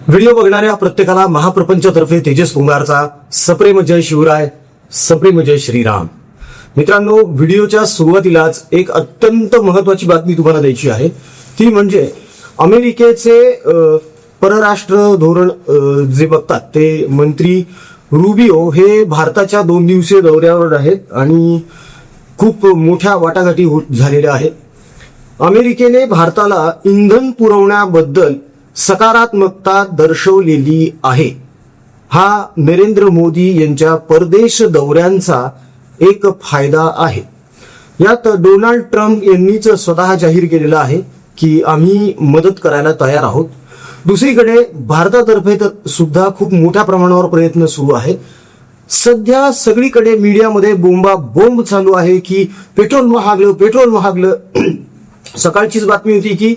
Video बघणाऱ्या प्रत्येकाला महाप्रपंचतर्फे तेजस पुंगारचा सप्रेम जय शिवराय, सप्रेम जय श्रीराम. मित्रांनो, व्हिडिओच्या सुरुवातीलाच एक अत्यंत महत्वाची बातमी तुम्हाला द्यायची आहे. ती म्हणजे अमेरिकेचे परराष्ट्र धोरण जे बघतात ते मंत्री रुबिओ हे भारताच्या 2 दिवसीय दौऱ्यावर आहेत आणि खूप मोठ्या वाटाघाटी झालेल्या आहेत. अमेरिकेने भारताला इंधन पुरवण्याबद्दल सकारात्मकता दर्शवलेली आहे. हा नरेंद्र मोदी यांच्या परदेश दौऱ्यांचा एक फायदा आहे. यात डोनाल्ड ट्रम्प यांनीच स्वतः जाहीर केलेलं आहे की आम्ही मदत करायला तयार आहोत. दुसरीकडे भारतातर्फे तर सुद्धा खूप मोठ्या प्रमाणावर प्रयत्न सुरू आहेत. सध्या सगळीकडे मीडियामध्ये बोंब चालू आहे की पेट्रोल महागलं. सकाळचीच बातमी होती की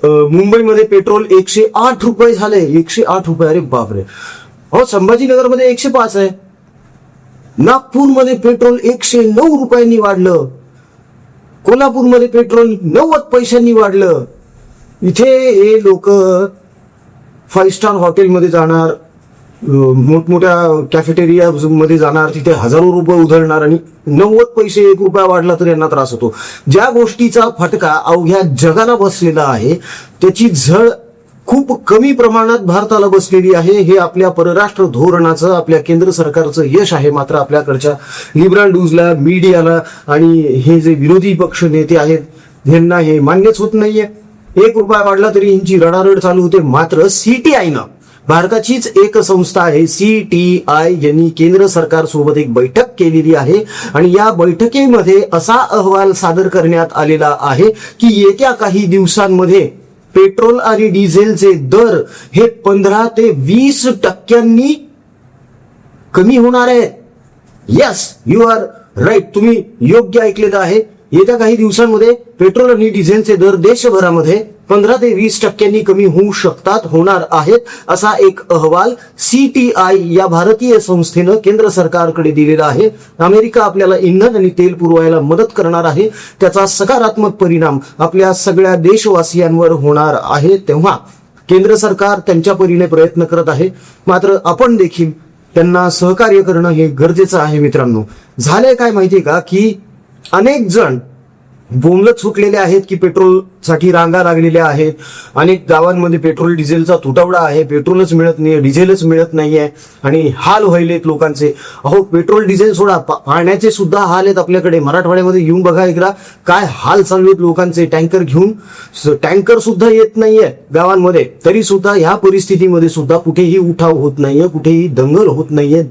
मुंबईमध्ये पेट्रोल 108 रुपये झाले. 108 रुपये, अरे बापरे. हो, संभाजीनगरमध्ये 105 आहे. नागपूरमध्ये पेट्रोल 109 रुपयांनी वाढलं. कोल्हापूरमध्ये पेट्रोल 90 पैशांनी वाढलं. इथे हे लोक 5 स्टार हॉटेलमध्ये जाणार, मोठमोठ्या कॅफेटेरिया मध्ये जाणार, तिथे हजारो रुपये उधळणार आणि 90 पैसे 1 रुपया वाढला तर यांना त्रास होतो. ज्या गोष्टीचा फटका अवघ्या जगाला बसलेला आहे त्याची झळ खूप कमी प्रमाणात भारताला बसलेली आहे. हे आपल्या परराष्ट्र धोरणाचं, आपल्या केंद्र सरकारचं यश आहे. मात्र आपल्याकडच्या लिबरल न्यूजला, मीडियाला आणि हे जे विरोधी पक्ष नेते आहेत यांना हे मान्यच होत नाहीये. 1 रुपया वाढला तरी यांची रडारड चालू होते. मात्र सीटीआयनं, भारताचीच एक संस्था आहे सीटीआय, यांनी केंद्र सरकार सोबत एक बैठक केलेली आहे आणि या बैठकीमध्ये असा अहवाल सादर करण्यात आलेला आहे की येत्या काही दिवसांमध्ये पेट्रोल आणि डिझेलचे दर हे 15 ते 20% कमी होणार आहे. यस, यू आर राईट, तुम्ही योग्य ऐकलेलं आहे. येत्या काही दिवसांमध्ये पेट्रोल आणि डिझेलचे दर देशभरामध्ये 15 ते 20% कमी होऊ शकतात, होणार आहेत, असा एक अहवाल सीटीआय या भारतीय संस्थेनं केंद्र सरकारकडे दिलेला आहे. अमेरिका आपल्याला इंधन आणि तेल पुरवायला मदत करणार आहे. त्याचा सकारात्मक परिणाम आपल्या सगळ्या देशवासियांवर होणार आहे. तेव्हा केंद्र सरकार त्यांच्या परीने प्रयत्न करत आहे. मात्र आपण देखील त्यांना सहकार्य करणं हे गरजेचं आहे. मित्रांनो, झालंय काय माहितीये का की अनेक जण बोंबलत सुटलेले आहेत की पेट्रोलसाठी रांगा लागलेल्या आहेत. अनेक गावांमध्ये पेट्रोल डिझेलचा तुटवडा आहे. पेट्रोलच मिळत नाही, डिझेलच मिळत नाहीये आणि हाल व्हायलेत लोकांचे. अहो, पेट्रोल डिझेल सोडा, पाण्याचे सुद्धा हाल आहेत आपल्याकडे. मराठवाड्यामध्ये येऊन बघा एकदा काय हाल चालू आहेत लोकांचे. टँकर घेऊन, टँकर सुद्धा येत नाहीये गावांमध्ये. तरी सुद्धा ह्या परिस्थितीमध्ये सुद्धा कुठेही उठाव होत नाहीये, कुठेही दंगल होत नाहीये,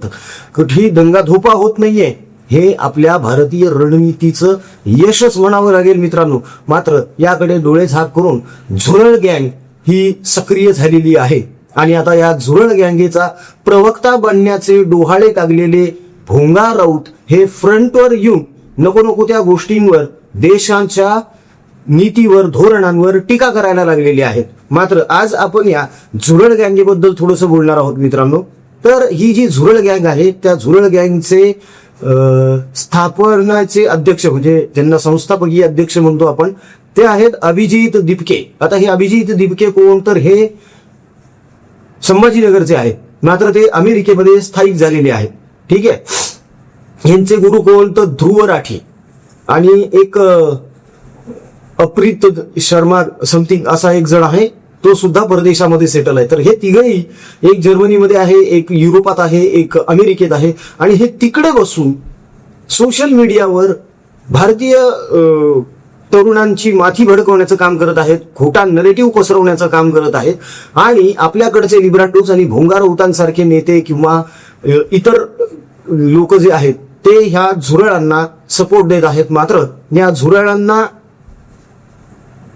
कुठेही दंगाधोपा होत नाहीये. हे आपल्या भारतीय रणनीतीचं यशच म्हणावं लागेल मित्रांनो. मात्र याकडे डोळे झाक करून झुरळ गँग ही सक्रिय झालेली आहे आणि आता या झुरळ गँगेचा प्रवक्ता बनण्याचे डोहाळे लागलेले भोंगा राऊत हे फ्रंटवर येऊन नको त्या गोष्टींवर, देशांच्या नीतीवर, धोरणांवर टीका करायला लागलेली आहेत. मात्र आज आपण या झुरळ गँगेबद्दल थोडंसं बोलणार आहोत मित्रांनो. तर ही जी झुरळ गँग आहे त्या झुरळ गँगचे स्थापनाचे अध्यक्ष, म्हणजे ज्यांना संस्थापकीय अध्यक्ष म्हणतो आपण, ते आहेत अभिजित दिपके. आता हे अभिजित दिपके कोण, तर हे संभाजीनगरचे आहेत. मात्र ते अमेरिकेमध्ये स्थायिक झालेले आहेत. ठीक आहे. यांचे गुरु कोण, तर ध्रुव राठी आणि एक अप्रित शर्मा समथिंग असा एक जण आहे, तो सुद्धा परदेशामध्ये सेटल आहे. तर हे तिघही, एक जर्मनीमध्ये आहे, एक युरोपात आहे, एक अमेरिकेत आहे आणि हे तिकडे बसून सोशल मीडियावर भारतीय तरुणांची माथी भडकवण्याचं काम करत आहेत, खोटा नरेटिव्ह पसरवण्याचं काम करत आहेत आणि आपल्याकडचे लिब्रांडोज आणि भोंगा राऊतांसारखे नेते किंवा इतर लोक जे आहेत ते ह्या झुरळांना सपोर्ट देत आहेत. मात्र या झुरळांना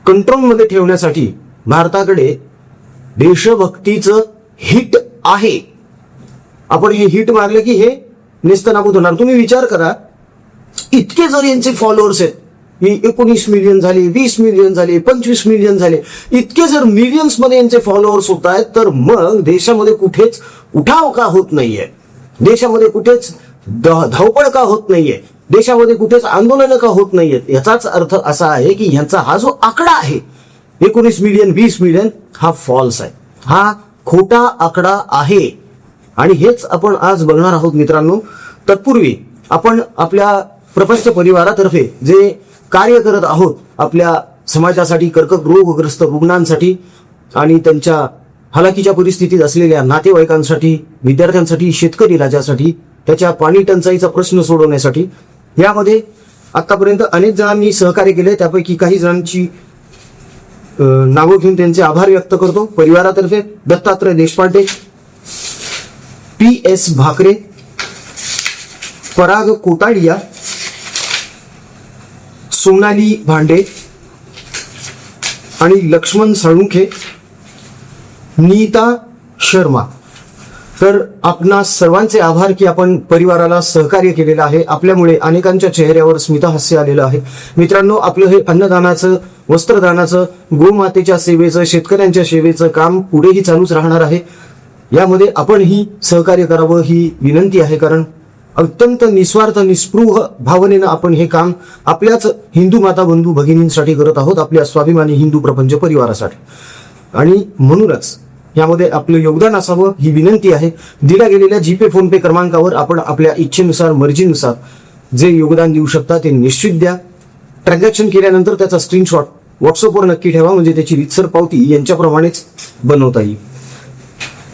कंट्रोलमध्ये ठेवण्यासाठी भारताकडे देशभक्तीचं हिट आहे. आपण हे हिट मारले की हे नेस्तनाबूत होणार. तुम्ही विचार करा, इतके जर यांचे फॉलोअर्स आहेत, 19 मिलियन झाले, 20 मिलियन झाले, 25 मिलियन झाले, इतके जर मिलियन्स मध्ये यांचे फॉलोअर्स होत आहेत, तर मग देशामध्ये कुठेच उठाव का होत नाहीये, देशामध्ये कुठेच धावपळ का होत नाहीये, देशामध्ये कुठेच आंदोलन का होत नाहीयेत? याचाच अर्थ असा आहे की ह्यांचा हा जो आकडा आहे 19 मिलियन 20 मिलियन हा फॉल्स आहे, हा खोटा आकडा आहे आणि हेच आपण आज बघणार आहोत मित्रांनो. तत्पूर्वी आपण आपल्या प्रपंच परिवारातर्फे जे कार्य करत आहोत आपल्या समाजासाठी, कर्करोग रोगग्रस्त रुग्णांसाठी आणि त्यांच्या हालाकीच्या परिस्थितीत असलेल्या नातेवाईकांसाठी, विद्यार्थ्यांसाठी, शेतकरी राजासाठी, त्याच्या पाणी टंचाईचा प्रश्न सोडवण्यासाठी, यामध्ये आतापर्यंत अनेक जणांनी सहकार्य केले. त्यापैकी काही जणांची नावं घेऊन त्यांचे आभार व्यक्त करतो. परिवारातर्फे दत्तात्रय देशपांडे, PS भाकरे, पराग कोटाडिया, सोनाली भांडे आणि लक्ष्मण साळुंखे, नीता शर्मा. तर आपणा सर्वांचे आभार की आपण परिवाराला सहकार्य केलेलं आहे. आपल्यामुळे अनेकांच्या चेहऱ्यावर स्मितहास्य आलेलं आहे. मित्रांनो, आपलं हे अन्नदानाचं, वस्त्रदानाचं, गोमातेच्या सेवेचं, शेतकऱ्यांच्या सेवेचं काम पुढेही चालूच राहणार आहे. यामध्ये आपणही सहकार्य करावं ही विनंती आहे. कारण अत्यंत निस्वार्थ निस्पृह भावनेनं आपण हे काम आपल्याच हिंदू माता बंधू भगिनींसाठी करत आहोत, आपल्या स्वाभिमानी हिंदू प्रपंच परिवारासाठी. आणि म्हणूनच यामध्ये आपलं योगदान असावं ही विनंती आहे. दिल्या गेलेल्या जीपे फोनपे क्रमांकावर आपण आपल्या इच्छेनुसार, मर्जीनुसार जे योगदान देऊ शकता ते निश्चित द्या. ट्रान्झॅक्शन केल्यानंतर त्याचा स्क्रीनशॉट व्हॉट्सअपवर नक्की ठेवा, म्हणजे त्याची रीतसर पावती यांच्याप्रमाणेच बनवता येईल.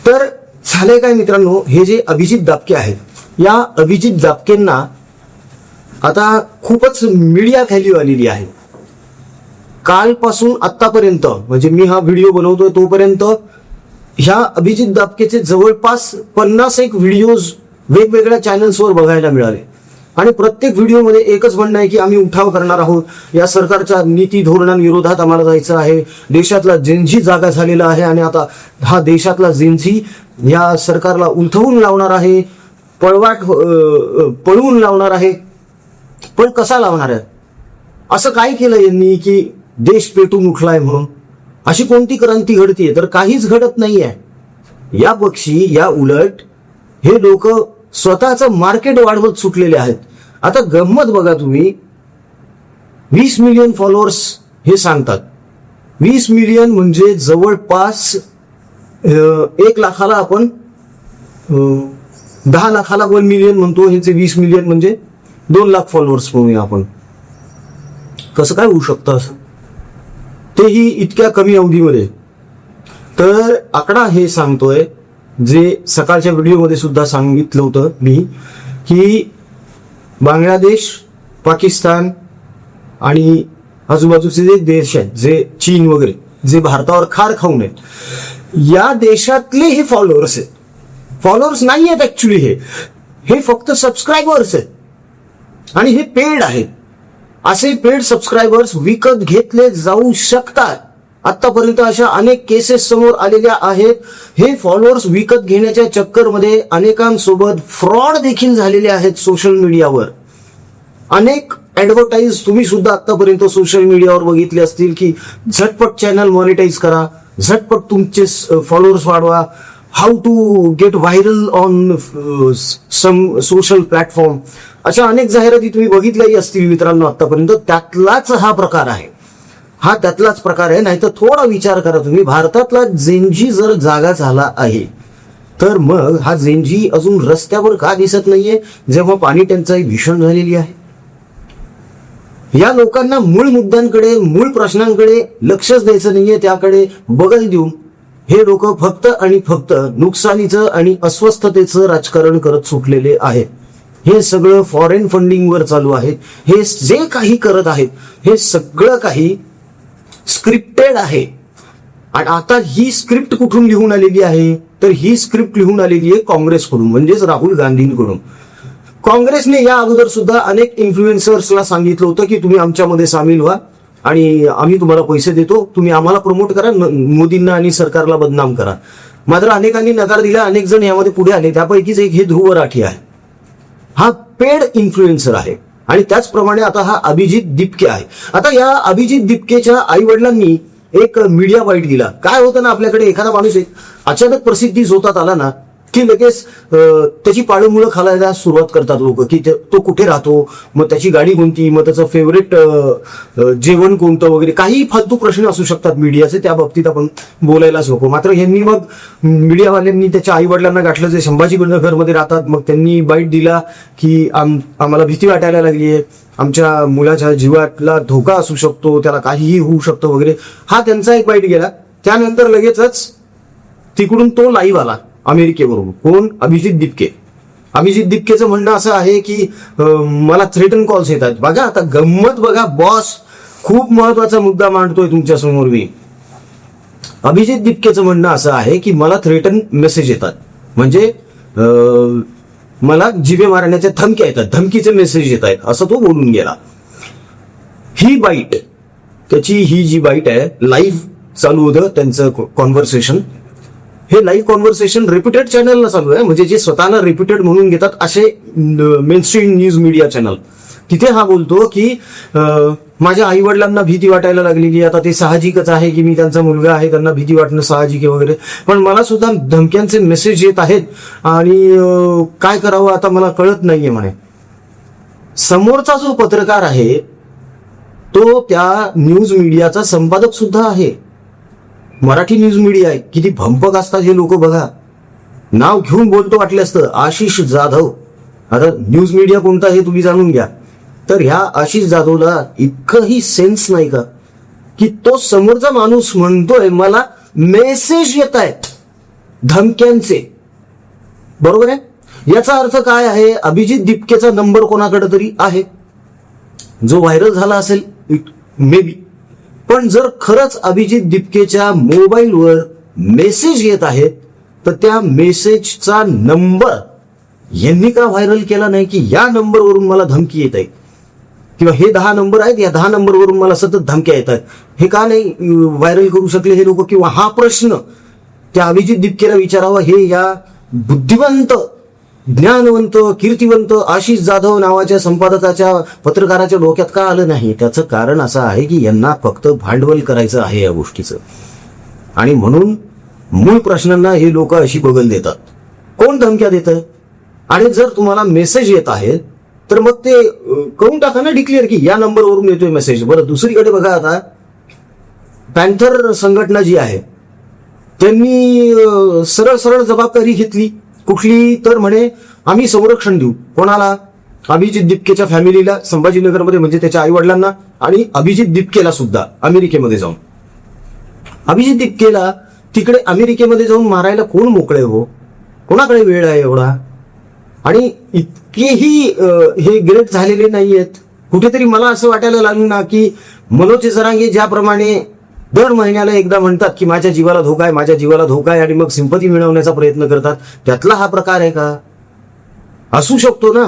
तर झालंय काय मित्रांनो, हे जे अभिजित दापके आहेत, या अभिजित दापकेंना आता खूपच मीडिया व्हॅल्यू आलेली आहे. कालपासून आतापर्यंत, म्हणजे मी हा व्हिडिओ बनवतोय तोपर्यंत ह्या अभिजित दापकेचे जवळपास 51 व्हिडिओज वेगवेगळ्या चॅनल्सवर बघायला मिळाले. आणि प्रत्येक व्हिडिओमध्ये एकच म्हणणं आहे की आम्ही उठाव करणार आहोत, या सरकारच्या नीती धोरणांविरोधात आम्हाला जायचं आहे, देशातला जेनझी जागा झालेला आहे आणि आता हा देशातला जेनझी या सरकारला उलथवून लावणार आहे, पळवून लावणार आहे. पण कसा लावणार आहे? असं काय केलं यांनी की देश पेटून उठलाय म्हणून? अशी कोणती क्रांती घडतीये? तर काहीच घडत नाहीये. या पक्षी या उलट हे लोक स्वतःचं मार्केट वाढवत सुटलेले आहेत. आता गंमत बघा तुम्ही, 20 मिलियन फॉलोअर्स हे सांगतात. 20 मिलियन म्हणजे जवळपास 1 लाखाला आपण 10 लाखाला 1 मिलियन म्हणतो. ह्याचे 20 मिलियन म्हणजे 2 लाख फॉलोअर्स म्हणूया आपण. कसं काय होऊ शकतं असं, तेही इतक्या कमी अवधीमध्ये? तर आकडा हे सांगतोय, जे सकाळच्या व्हिडिओमध्ये सुद्धा सांगितलं होतं मी, की बांगलादेश, पाकिस्तान आणि आजूबाजूचे जे देश आहेत, जे चीन वगैरे, जे भारतावर खार खाऊन आहेत, या देशातले हे फॉलोअर्स आहेत. फॉलोअर्स नाही आहेत ऍक्च्युली, हे फक्त सबस्क्रायबर्स आहेत आणि हे पेड आहेत. असे पेड सबस्क्रायबर्स विकत घेतले जाऊ शकतात. आतापर्यंत अशा अनेक केसेस समोर आलेल्या आहेत. हे फॉलोअर्स विकत घेण्याच्या चक्करमध्ये अनेकांसोबत फ्रॉड देखील झालेले आहेत सोशल मीडियावर. अनेक ऍडव्हर्टाईज तुम्ही सुद्धा आतापर्यंत सोशल मीडियावर बघितले असतील की झटपट चॅनल मॉनिटाईज करा, झटपट तुमचे फॉलोअर्स वाढवा, how to get viral on some social platform. अशा अनेक जाहिराती तुम्ही बघितल्याही असतील मित्रांनो आतापर्यंत. त्यातलाच हा प्रकार आहे, हा त्यातलाच प्रकार आहे. नाहीतर थोडा विचार करा तुम्ही, भारतातला जेनजी जर जागा झाला आहे तर मग हा जेनजी अजून रस्त्यावर का दिसत नाहीये जेव्हा पाणी टंचाई भीषण झालेली आहे? या लोकांना मूळ मुद्द्यांकडे, मूळ प्रश्नांकडे लक्षच द्यायचं नाहीये. त्याकडे बगल देऊन हे लोक फक्त आणि फक्त नुकसानीचं आणि अस्वस्थतेचं राजकारण करत सुटलेले आहेत. हे सगळं फॉरेन फंडिंगवर चालू आहे. हे जे काही करत आहेत हे सगळं काही स्क्रिप्टेड आहे. आणि आता ही स्क्रिप्ट कुठून लिहून आलेली आहे? तर ही स्क्रिप्ट लिहून आलेली आहे काँग्रेसकडून, म्हणजेच राहुल गांधींकडून. काँग्रेसने या अगोदर सुद्धा अनेक इन्फ्लुएन्सर्सला सांगितलं होतं की तुम्ही आमच्यामध्ये सामील व्हा आणि आम्ही तुम्हाला पैसे देतो, तुम्ही आम्हाला प्रमोट करा, मोदींना आणि सरकारला बदनाम करा. मात्र अनेकांनी नकार दिला, अनेक जण यामध्ये पुढे आले. त्यापैकीच एक हे ध्रुव राठी आहे. हा पेड इन्फ्लुएन्सर आहे. आणि त्याचप्रमाणे आता हा अभिजित दिपके आहे. आता या अभिजित दिपकेच्या आई वडिलांनी एक मीडिया बाईट दिला. काय होतं ना, आपल्याकडे एखादा माणूस एक अचानक प्रसिद्धी होतात आला ना की लगेच त्याची पाळंमुळं खालायला सुरुवात करतात लोक, की तो कुठे राहतो, मग त्याची गाडी कोणती, मग त्याचं फेवरेट जेवण कोणतं वगैरे, काही फालतू प्रश्न असू शकतात मीडियाचे, त्या बाबतीत आपण बोलायलाच नको. मात्र यांनी मग मीडियावाल्यांनी त्याच्या आई वडिलांना गाठलं, जे संभाजीनगरमध्ये राहतात. मग त्यांनी बाईट दिला की आम्हाला भीती वाटायला लागली आहे, आमच्या मुलाच्या जीवाला धोका असू शकतो, त्याला काहीही होऊ शकतं वगैरे. हा त्यांचा एक बाईट गेला. त्यानंतर लगेचच तिकडून तो लाईव्ह आला अमेरिकेवरून. कोण? अभिजित दिपके. अभिजित दिपकेचं म्हणणं असं आहे की मला थ्रेटन कॉल्स येतात. बघा आता गंमत बघा, बॉस खूप महत्वाचा मुद्दा मांडतोय तुमच्या समोर मी. अभिजित दिपकेचं म्हणणं असं आहे की मला थ्रेटन मेसेज येतात, म्हणजे मला जिवे मारण्याच्या धमक्या येतात, धमकीचे मेसेज येत आहेत, असं तो बोलून गेला. ही बाईट, त्याची ही जी बाईट आहे, लाईव्ह चालू होतं त्यांचं कॉन्व्हर्सेशन. हे लाईव्ह कॉन्व्हर्सेशन रेप्युटेड चॅनलला चालू आहे, म्हणजे जे स्वतःला रेप्युटेड म्हणून घेतात असे मेनस्ट्रीम न्यूज मीडिया चॅनल. तिथे हा बोलतो की माझ्या आई वडिलांना भीती वाटायला लागलेली, आता ते साहजिकच आहे की मी त्यांचा मुलगा आहे, त्यांना भीती वाटणं साहजिक आहे वगैरे, पण मला सुद्धा धमक्यांचे मेसेज येत आहेत आणि काय करावं आता मला कळत नाहीये म्हणे. समोरचा जो पत्रकार आहे तो त्या न्यूज मीडियाचा संपादक सुद्धा आहे. मराठी न्यूज मीडिया आहे, किती भंपक असतात हे लोक बघा. नाव घेऊन बोलतो वाटलं असतं, आशिष जाधव. आता न्यूज मीडिया कोणता हे तुम्ही जाणून घ्या. तर ह्या आशिष जाधवला इतकंही सेन्स नाही का की तो समोरचा माणूस म्हणतोय मला मेसेज येत आहेत धमक्यांचे, बरोबर आहे. याचा अर्थ काय आहे? अभिजित दिपकेचा नंबर कोणाकडे तरी आहे, जो व्हायरल झाला असेल मे बी. पण जर खरंच अभिजित दिपकेच्या मोबाईलवर मेसेज येत आहेत तर त्या मेसेजचा नंबर यांनी का व्हायरल केला नाही की या नंबरवरून मला धमकी येत आहे, किंवा हे 10 नंबर आहेत, या 10 नंबरवरून मला सतत धमक्या येत आहेत, हे का नाही व्हायरल करू शकले हे लोक? किंवा हा प्रश्न त्या अभिजित दिपकेला विचारावा, हे या बुद्धिवंत, ज्ञानवंत, कीर्तिवंत आशिष जाधव नावाच्या संपादकाच्या, पत्रकाराच्या डोक्यात का आलं नाही? त्याचं कारण असं आहे की यांना फक्त भांडवल करायचं आहे या गोष्टीचं, आणि म्हणून मूळ प्रश्नांना हे लोक अशी बगल देतात. कोण धमक्या देतं? आणि जर तुम्हाला मेसेज येत आहे तर मग ते करून टाका ना डिक्लेअर की या नंबरवरून येतोय मेसेज. बरं, दुसरीकडे बघा, आता पॅन्थर संघटना जी आहे त्यांनी सरळ सरळ जबाबदारी घेतली. कुठली? तर म्हणे आम्ही संरक्षण देऊ. कोणाला? अभिजित दिपकेच्या फॅमिलीला संभाजीनगरमध्ये, म्हणजे त्याच्या आई वडिलांना, आणि अभिजित दिपकेला सुद्धा अमेरिकेमध्ये जाऊन. अभिजित दिपकेला तिकडे अमेरिकेमध्ये जाऊन मारायला कोण मोकळे हो? कोणाकडे वेळ आहे एवढा? आणि इतकेही हे ग्रेट झालेले नाहीयेत. कुठेतरी मला असं वाटायला लागलं ना की मनोज जरांगे ज्याप्रमाणे दर महिन्याला एकदा म्हणतात की माझ्या जीवाला धोका आहे, माझ्या जीवाला धोका आहे, आणि मग सिंपती मिळवण्याचा प्रयत्न करतात, त्यातला हा प्रकार आहे का? असू शकतो ना.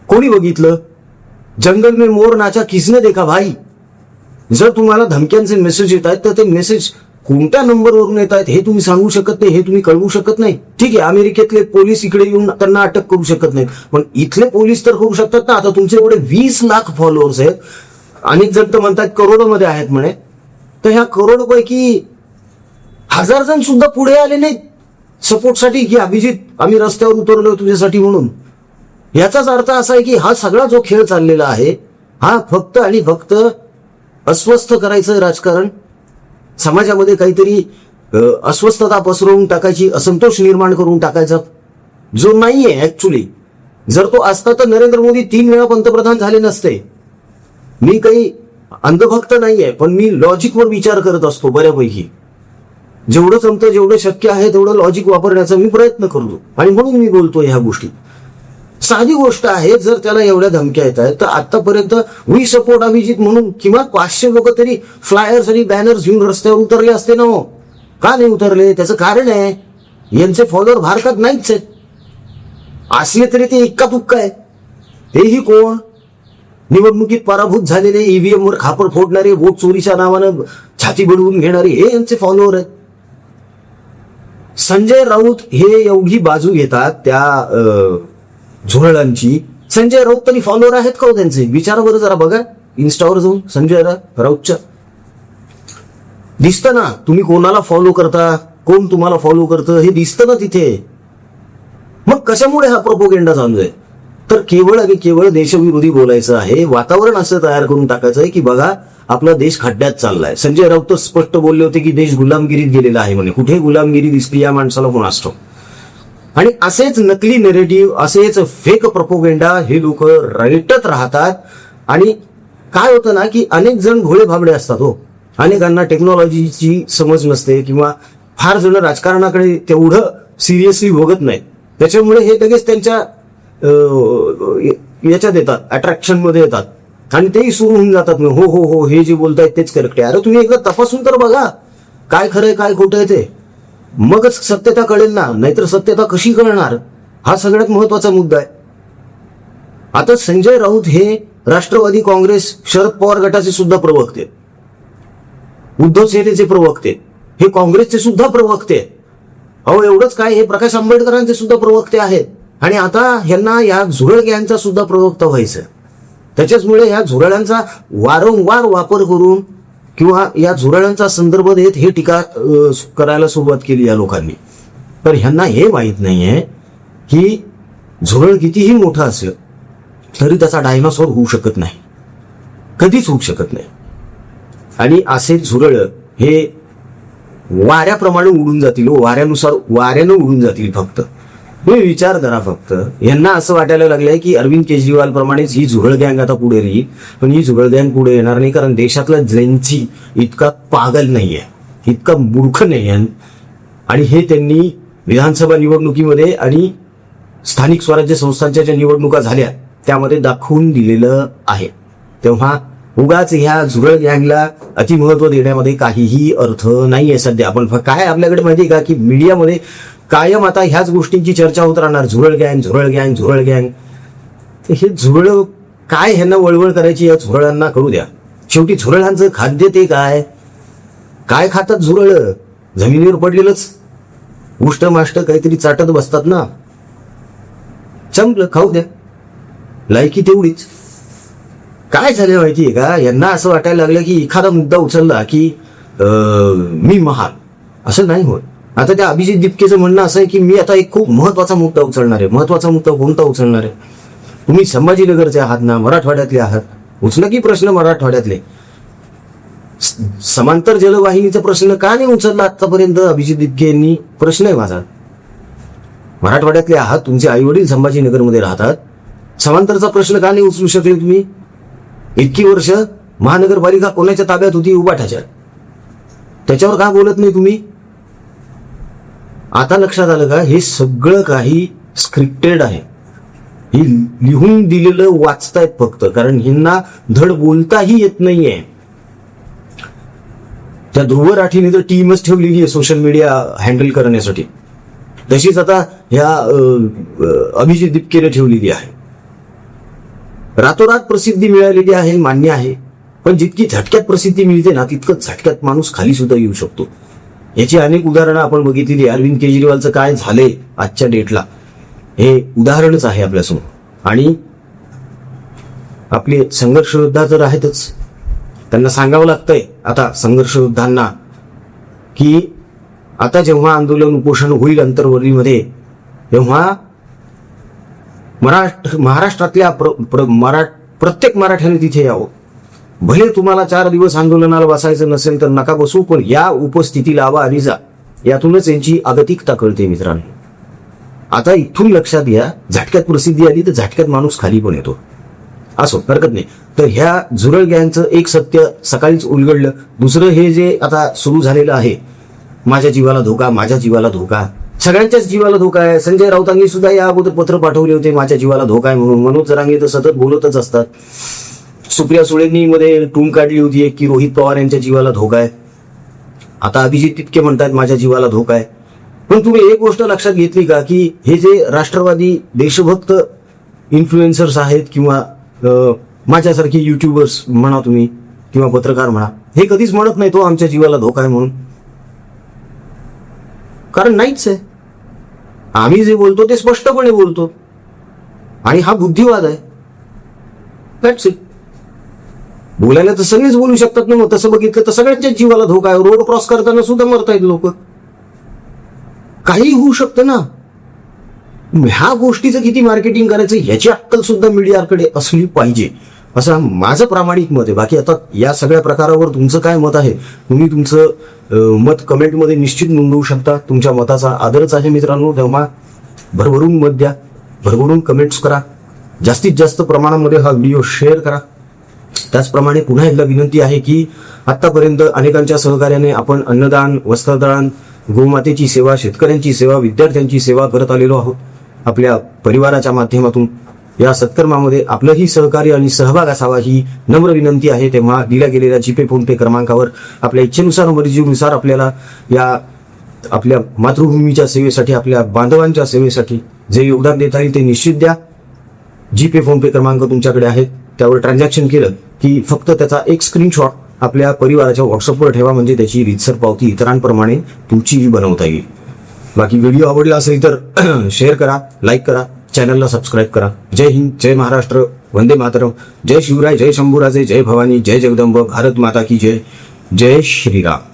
कोणी बघितलं? जंगल में मोर नाचा किसने देखा भाई. जर तुम्हाला धमक्यांचे मेसेज येत आहेत तर ते मेसेज कोणत्या नंबरवरून येत आहेत हे तुम्ही सांगू शकत नाही, हे तुम्ही कळवू शकत नाही. ठीक आहे, अमेरिकेतले पोलीस इकडे येऊन त्यांना अटक करू शकत नाहीत, पण इथले पोलीस तर करू शकतात ना. आता तुमचे एवढे 20 लाख फॉलोअर्स आहेत, अनेक जण तर म्हणतात करोडोमध्ये आहेत म्हणे, तर ह्या करोडपैकी 1000 जण सुद्धा पुढे आले नाहीत सपोर्टसाठी की अभिजित आम्ही रस्त्यावर उतरलो तुझ्यासाठी म्हणून. याचाच अर्थ असा आहे की हा सगळा जो खेळ चाललेला आहे हा फक्त आणि फक्त अस्वस्थ करायचं राजकारण, समाजामध्ये काहीतरी अस्वस्थता पसरवून टाकायची, असंतोष निर्माण करून टाकायचा, जो नाहीये ऍक्च्युली. जर तो असता तर नरेंद्र मोदी 3 वेळा पंतप्रधान झाले नसते. मी काही अंधभक्त नाहीये, पण मी लॉजिकवर विचार करत असतो बऱ्यापैकी. जेवढं जमतं, जेवढं शक्य आहे तेवढं लॉजिक वापरण्याचा मी प्रयत्न करतो, आणि म्हणून मी बोलतोय ह्या गोष्टी. साधी गोष्ट आहे, जर त्याला एवढ्या धमक्या येत आहेत तर आतापर्यंत वी सपोर्ट अभिजित म्हणून किमान 500 लोक तरी फ्लायर्स आणि बॅनर्स घेऊन रस्त्यावर उतरले असते ना. हो, का नाही उतरले? त्याचं कारण आहे यांचे फॉलोअर भारतात नाहीच आहेत. असले तरी ते इक्का तुक्का आहे. हेही कोण? निवडणुकीत पराभूत झालेले, ईव्हीएम वर खापर फोडणारे, वोट चोरीच्या नावानं छाती बडवून घेणारे, हे यांचे फॉलोअर आहेत. संजय राऊत हे एवढी बाजू घेतात त्या झुरळांची. संजय राऊत तरी फॉलोअर आहेत का हो त्यांचे? विचारा बरं जरा, बघा इन्स्टावर जाऊन संजय राऊतच्या. दिसतं ना तुम्ही कोणाला फॉलो करता, कोण तुम्हाला फॉलो करतं हे दिसतं ना तिथे. मग कशामुळे हा प्रोपोगेंडा चालू आहे? तर केवळ आणि केवळ देशविरोधी बोलायचं आहे, वातावरण असं तयार करून टाकायचं आहे की बघा आपला देश खड्ड्यात चाललाय. संजय राऊत तर स्पष्ट बोलले होते की देश गुलामगिरीत गेलेला आहे म्हणे. कुठे गुलामगिरी दिसली या माणसाला कोण असतो? आणि असेच नकली नेरेटिव्ह, असेच फेक प्रोपोगेंडा हे लोक रटत राहतात. आणि काय होतं ना की अनेक जण भोळे भाबडे असतात हो. अनेकांना टेक्नॉलॉजीची समज नसते किंवा फार जण राजकारणाकडे तेवढं सिरियसली बघत नाही. त्याच्यामुळे हे लगेच त्यांच्या याच्यात येतात, अट्रॅक्शन मध्ये येतात आणि तेही सुरू होऊन जातात. हो हो हो हे जे बोलतायत तेच करेक्ट आहे. अरे तुम्ही एकदा तपासून तर बघा काय खरंय काय खोटं आहे ते, मगच सत्यता कळेल ना. नाहीतर सत्यता कशी कळणार? हा सगळ्यात महत्वाचा मुद्दा आहे. आता संजय राऊत हे राष्ट्रवादी काँग्रेस शरद पवार गटाचे सुद्धा प्रवक्ते, उद्धव सेनेचे प्रवक्ते, हे काँग्रेसचे सुद्धा प्रवक्ते. अहो एवढंच काय, हे प्रकाश आंबेडकरांचे सुद्धा प्रवक्ते आहेत. आणि आता ह्यांना या झुरळ गँगचा सुद्धा प्रवक्ता व्हायचं. त्याच्याचमुळे या झुरळांचा वारंवार वापर करून किंवा या झुरळांचा संदर्भ देत हे टीका करायला सुरुवात केली या लोकांनी. तर ह्यांना हे माहीत नाहीये की झुरळ कितीही मोठा असेल तरी त्याचा डायनासॉर होऊ शकत नाही, कधीच होऊ शकत नाही. आणि असे झुरळ हे वाऱ्याप्रमाणे उडून जातील, वाऱ्यानुसार वाऱ्यानं उडून जातील. फक्त तुम्ही विचार करा. फक्त यांना असं वाटायला लागलंय की अरविंद केजरीवाल प्रमाणेच ही झुरळ गँग आता पुढे येईल, पण ही झुरळ गँग पुढे येणार नाही. कारण देशातला जेन्झी इतका पागल नाहीये, इतका मूर्ख नाहीये. आणि हे त्यांनी विधानसभा निवडणुकीमध्ये आणि स्थानिक स्वराज्य संस्थांच्या ज्या निवडणुका झाल्या त्यामध्ये दाखवून दिलेलं आहे. तेव्हा उगाच ह्या झुरळ गँगला अतिमहत्व देण्यामध्ये काहीही अर्थ नाहीये सध्या. आपण काय आपल्याकडे माहितीये का की मीडियामध्ये कायम आता ह्याच गोष्टींची चर्चा होत राहणार, झुरळ गँग झुरळ गँग झुरळ गँग. हे झुरळ काय, ह्यांना वळवळ करायची या झुरळांना करू द्या. शेवटी झुरळांचं खाद्य ते काय खातात झुरळ? जमिनीवर पडलेलंच उष्ट माष्ट काहीतरी चाटत बसतात ना. चंपलं खाऊ द्या, लायकी तेवढीच. काय झालं माहितीये का, यांना असं वाटायला लागलं की एखादा मुद्दा उचलला की मी महान. असं नाही होत. आता त्या अभिजित दिपकेचं म्हणणं असं आहे की मी आता एक खूप महत्वाचा मुद्दा उचलणार आहे. महत्वाचा मुद्दा कोणता उचलणार आहे? तुम्ही संभाजीनगरचे आहात ना, मराठवाड्यातले आहात, उचला की प्रश्न मराठवाड्यातले. समांतर जलवाहिनीचा प्रश्न का नाही उचलला आतापर्यंत अभिजित दिपके यांनी? प्रश्न आहे माझा. मराठवाड्यातले आहात, तुमचे आई वडील संभाजीनगरमध्ये राहतात, समांतरचा प्रश्न का नाही उचलू शकले तुम्ही? इतकी वर्ष महानगरपालिका कोणाच्या ताब्यात होती? उबाठाच्या. त्याच्यावर का बोलत नाही तुम्ही? आता लक्षात आलं का? हे सगळं काही स्क्रिप्टेड आहे. हे लिहून दिलेलं वाचतायत फक्त, कारण ह्यांना धड बोलताही येत नाहीये. त्या ध्रुव राठीने तर टीमच ठेवलेली आहे सोशल मीडिया हँडल करण्यासाठी. तशीच आता ह्या अभिजित दिपकेने ठेवलेली आहे. रातोरात प्रसिद्धी मिळालेली आहे, मान्य आहे, पण जितकी झटक्यात प्रसिद्धी मिळते ना तितकं झटक्यात माणूस खाली सुद्धा येऊ शकतो. याची अनेक उदाहरणं आपण बघितलेली. अरविंद केजरीवालचं काय झालंय आजच्या डेटला हे उदाहरणच आहे आपल्यासमोर. आणि आपले संघर्ष योद्धा तर आहेतच, त्यांना सांगावं लागतंय आता संघर्ष योद्धांना की आता जेव्हा आंदोलन उपोषण होईल अंतर्वर्णीमध्ये तेव्हा महाराष्ट्रातल्या प्रत्येक मराठ्याने तिथे यावं. भले तुम्हाला 4 दिवस आंदोलनाला बसायचं नसेल तर नका बसू, पण या उपस्थिती लावा आणि जा. यातूनच यांची आगतिकता कळते मित्रांनो. आता इथून लक्षात घ्या, झटक्यात प्रसिद्धी आली तर झटक्यात माणूस खाली पण येतो. असो, हरकत नाही. तर ह्या झुरळ गँगचं एक सत्य सकाळीच उलगडलं. दुसरं हे जे आता सुरू झालेलं आहे, माझ्या जीवाला धोका, माझ्या जीवाला धोका, सगळ्यांच्याच जीवाला धोका आहे. संजय राऊतांनी सुद्धा या अगोदर पत्र पाठवले होते माझ्या जीवाला धोका आहे म्हणून. मनोज जरांगे तर सतत बोलतच असतात. सुप्रिया सुळेंनी मध्ये टूम काढली होती की रोहित पवार यांच्या जीवाला धोका आहे. आता अभिजित दिपके म्हणतात माझ्या जीवाला धोका आहे. पण तुम्ही एक गोष्ट लक्षात घेतली का की हे जे राष्ट्रवादी देशभक्त इन्फ्लुएन्सर्स आहेत किंवा माझ्यासारखे युट्यूबर्स म्हणा तुम्ही किंवा पत्रकार म्हणा, हे कधीच म्हणत नाही तो आमच्या जीवाला धोका आहे म्हणून. कारण नाहीच आहे. आम्ही जे बोलतो ते स्पष्टपणे बोलतो आणि हा बुद्धिवाद आहे. That's it. बोलायला तर सगळेच बोलू शकतात ना. मग तसं बघितलं तर सगळ्यांच्याच जीवाला धोका आहे. रोड क्रॉस करताना सुद्धा मरतायत लोक. काही होऊ शकतं ना. ह्या गोष्टीचं किती मार्केटिंग करायचं याची अक्कल सुद्धा मीडियाकडे असली पाहिजे, असं माझं प्रामाणिक मत आहे. बाकी आता या सगळ्या प्रकारावर तुमचं काय मत आहे, तुम्ही तुमचं मत कमेंटमध्ये निश्चित नोंदवू शकता. तुमच्या मताचा आदरच आहे मित्रांनो. तेव्हा भरभरून मत द्या, भरभरून कमेंट्स करा, जास्तीत जास्त प्रमाणामध्ये हा व्हिडिओ शेअर करा. त्याचप्रमाणे पुन्हा एकदा विनंती आहे की आतापर्यंत अनेकांच्या सहकार्याने आपण अन्नदान, वस्त्रदान, गोमातेची सेवा, शेतकऱ्यांची सेवा, विद्यार्थ्यांची सेवा करत आलेलो आहोत. आपल्या परिवाराच्या माध्यमातून या सत्कर्मामध्ये आपलंही सहकार्य आणि सहभाग असावा ही नम्र विनंती आहे. तेव्हा दिल्या गेलेल्या जीपे, फोनपे क्रमांकावर आपल्या इच्छेनुसार, मर्जीनुसार आपल्याला या आपल्या मातृभूमीच्या सेवेसाठी, आपल्या बांधवांच्या सेवेसाठी जे योगदान देता येईल ते निश्चित द्या. जीपे, फोनपे क्रमांक तुमच्याकडे आहेत, त्यावर ट्रान्झॅक्शन केलं की फक्त त्याचा एक स्क्रीनशॉट आपल्या परिवाराच्या व्हॉट्सअपवर ठेवा, म्हणजे त्याची रीतसर पावती इतरांप्रमाणे तुमचीही बनवता येईल. बाकी व्हिडिओ आवडला असेल तर शेअर करा, लाईक करा, चॅनलला सबस्क्राईब करा. जय हिंद, जय महाराष्ट्र, वंदे मातरम, जय शिवराय, जय शंभूराजे, जय भवानी, जय जगदंब, भारत माता की जय, जय श्रीराम.